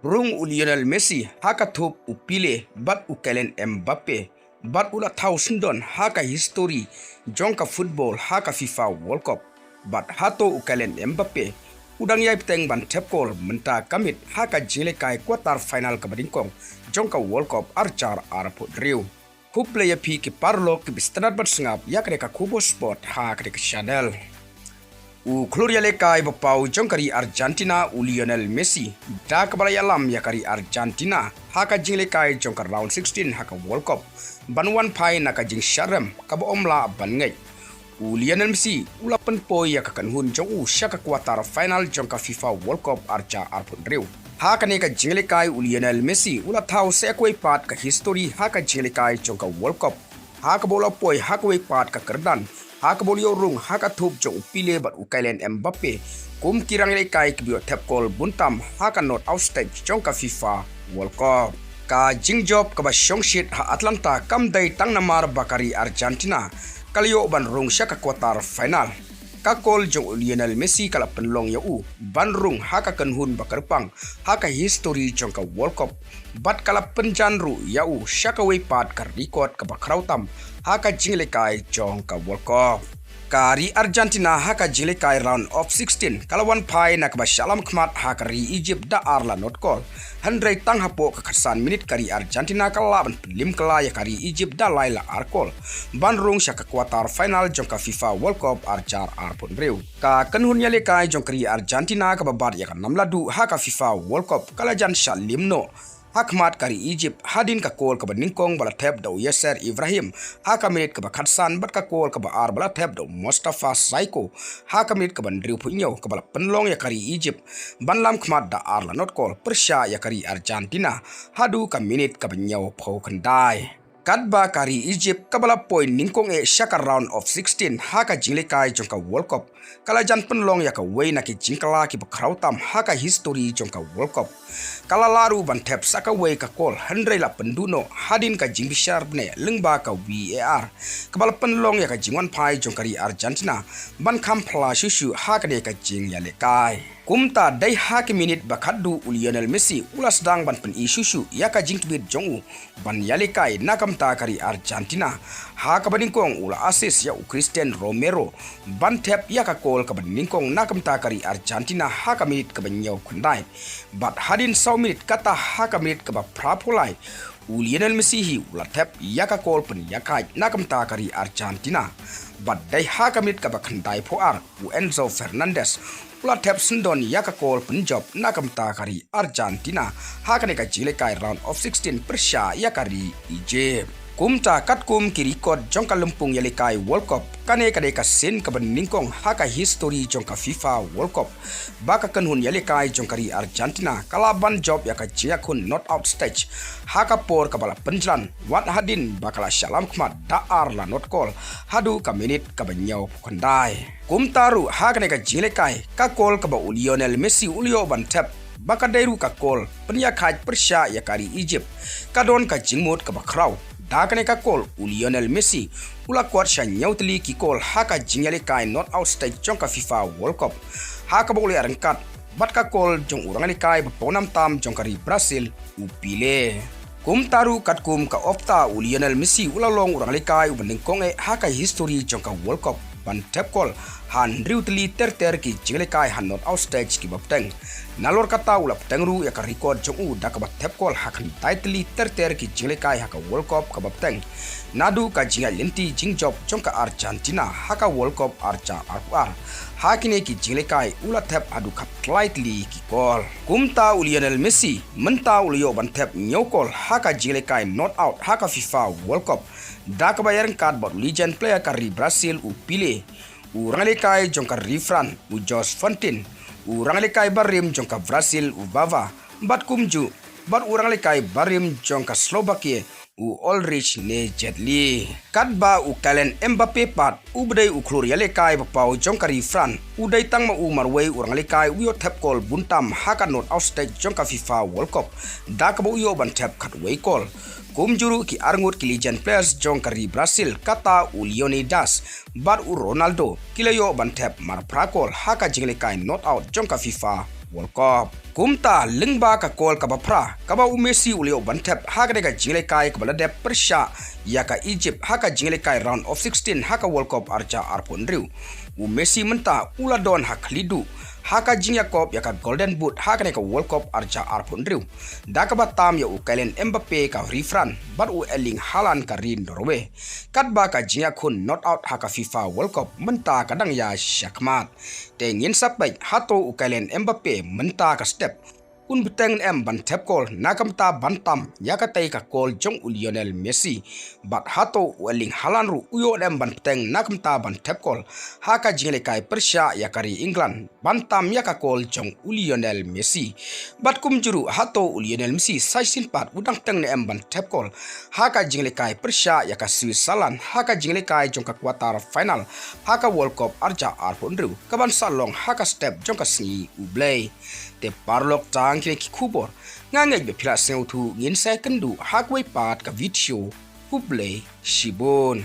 rung u Lionel Messi haka thup u Pele bat u Mbappe bat ula Thaw haka history jongka football haka FIFA World Cup bat hato u Mbappe udang yai peteng ban tepkol menta kamit haka jile kai quarter final kabadingkong jongka World Cup archar arapot riu hu player pi ki parlo ki bistanat bat sengap yakre ka kubo sport haka ke channel u Gloria lekai bapau jongkari Argentina u Lionel Messi da kabalaya lam yakari Argentina haka jile kai jongkar round 16 haka World Cup banwan pai naka jing sharem kabo omla ban ngai u Lionel Messi ula penpoi yakakan hun jong u shaka quarter final jongka FIFA World Cup archa arpun riu haka ne ka jile kai u Lionel Messi ula Thaw sekoi part ka history haka jile kai jongka World Cup haka bola poi haka wei part ka kerdan haka bolio rung haka thup jong Pele bat u Mbappe kum kirang lekai kibio tepkol buntam haka not out stage jongka FIFA World Cup ka jingjob ka ba shongshit ha Atlanta kam dai tang namar bakari Argentina kalio ban rung shaka quarter final ka kol jong Lionel Messi kala penlong ya u ban rung haka kenhun bakarpang haka history jongka World Cup bat kala penjanru ya u shaka wei pat ka record ka bakrautam haka jinglekai jongka World Cup kari Argentina haka jinglekai round of 16 kalawan pai nak ba shalam khmat haka ri Egypt da arla not call handrai tang hapo ka khasan minute kari Argentina kala ban lim kala ya kari Egypt da laila arkol ban rung shaka quarter final jongka FIFA World Cup archar arpon breu ka kanhun ya lekai jongkari Argentina ka babar ya kan namladu haka FIFA World Cup kala jan shalimno hakmat kari Egypt hadin ka kol ka ningkong bala tap do Yasser Ibrahim haka minute ka khatsan bat ka kol ka ar bala tap do Mustafa Saiko haka minute ka riu punyo ka bala penlong ya kari Egypt banlam khmat da arla not call persya ya kari Argentina hadu ka minute ka nyaw pho kandai kadba kari Egypt kabala point ningkong shaka round of 16 haka jinglekai jongka World Cup kala jan penlong ya ka wei na ki jingkala ki bakrautam haka history jongka World Cup kala laru ban tap saka wei ka kol handrai la penduno hadin ka jingbishar ne lengba ka VAR kabala penlong ya ka jingwan pai jongkari Argentina ban kampla shushu haka de ka jing ya lekai kumta dai haki minute bakaddu Lionel Messi ulas dang ban pen isusu ya ka jingkbit jongu ban yalekai nakam ta kari Argentina haka badingkong ula assist ya Christian Romero ban tap ya ka kol ka badingkong nakam ta kari Argentina haka minute ka banyaw kundai bat hadin saw minute kata haka minute ka ba prapulai Lionel Messi hi ula tap ya ka kol pen ya kai nakam ta kari Argentina bat dai haka minute ka ba khandai poar Enzo Fernandez ula tap sendon ya ka kol penjob nakam ta kari Argentina haka ne ka jile kai round of 16 persya ya kari Egypt kumta katkum ki record jongka lempung ya lekai World Cup kane kade ka sen ka ningkong haka history jongka FIFA World Cup baka kanhun ya lekai jongkari Argentina kalaban job ya ka jiakun not out stage haka por ka bala penjlan wat hadin bakala shalam khmat da arla not call hadu ka minute ka banyaw kandai kumtaru haka ne ka jile kai ka kol ka ba Lionel Messi ulio ban tap baka dairu ka kol penya khaj persya ya kari Egypt kadon ka jingmot ka ba kraw dakane ka kol Lionel Messi ula kwat sha nyautli ki kol haka jingyale kai not out stage jongka FIFA World Cup haka bole arangkat bat ka kol jong urangani kai ponam tam jongkari Brazil u Pele kum taru katkum ka opta Lionel Messi ula long urangani kai ubandingkong haka history jongka World Cup ban tap call han riutli ter ki jingle kai han not out stage ki bapteng nalor kata ulap tengru ya ka record jong u da ka tap call hakan tightly ter ki jingle kai haka World Cup ka bapteng nadu ka jinga lenti jingjob jongka Argentina haka World Cup archa ar hakine ki jingle kai ula tap adu kap slightly ki call kumta Lionel Messi menta ulio ban tap nyokol haka jingle kai not out haka FIFA World Cup da ka bayar kad bot legend player kari Brazil u Pele u rangalekai jongka Rifran u Jos Fontin u rangalekai barim jongka Brazil u Bava bat kumju bat u rangalekai barim jongka Slovakia u Ulrich ne Jetli kadba u Mbappe pat u bdai u Gloria lekai bapau jongka Rifran u dai tang ma u marwei u rangalekai u yo tap call buntam haka not out stage jongka FIFA World Cup da ka bo yo ban tap kat wei call kumjuru ki arngut ki legend players jongkari Brazil kata Leonidas bat u Ronaldo kilayo ban tap mar prakol haka jingle kai not out jongka FIFA World Cup kumta lengba ka kol ka bapra ka ba Messi ulio bantep ha ka jingle kai ka balade persha ya ka Egypt ha ka jingle kai round of 16 ha ka World Cup archa arpondriu Messi menta ula don ha khlidu ha ka jingya kop ya ka Golden Boot ha ka World Cup archa arpondriu da ka batam ya ukalen Mbappe ka refran bat Erling Haaland ka rin Norway kat ba ka jingya kun not out ha ka FIFA World Cup menta kadang ya shakmat te ngin sapbai hato ukalen Mbappe menta ka step un beteng ban tap call nakamta bantam yakatai ka call jong Lionel Messi bat hato Erling Haaland ru uyo ban beteng nakamta ban tap call haka jingle kai persya yakari England bantam yaka call jong Lionel Messi bat kum juru hato Lionel Messi saisin pat udang teng ban tap call haka jingle kai persya yaka Switzerland haka jingle kai jong ka quarter final haka World Cup arja arpondru kaban salong haka step jong ka si ublay te parlok tang kini kubor ngangai be pila seutu ngin sai kendu hakwai pat ka video hublay shibon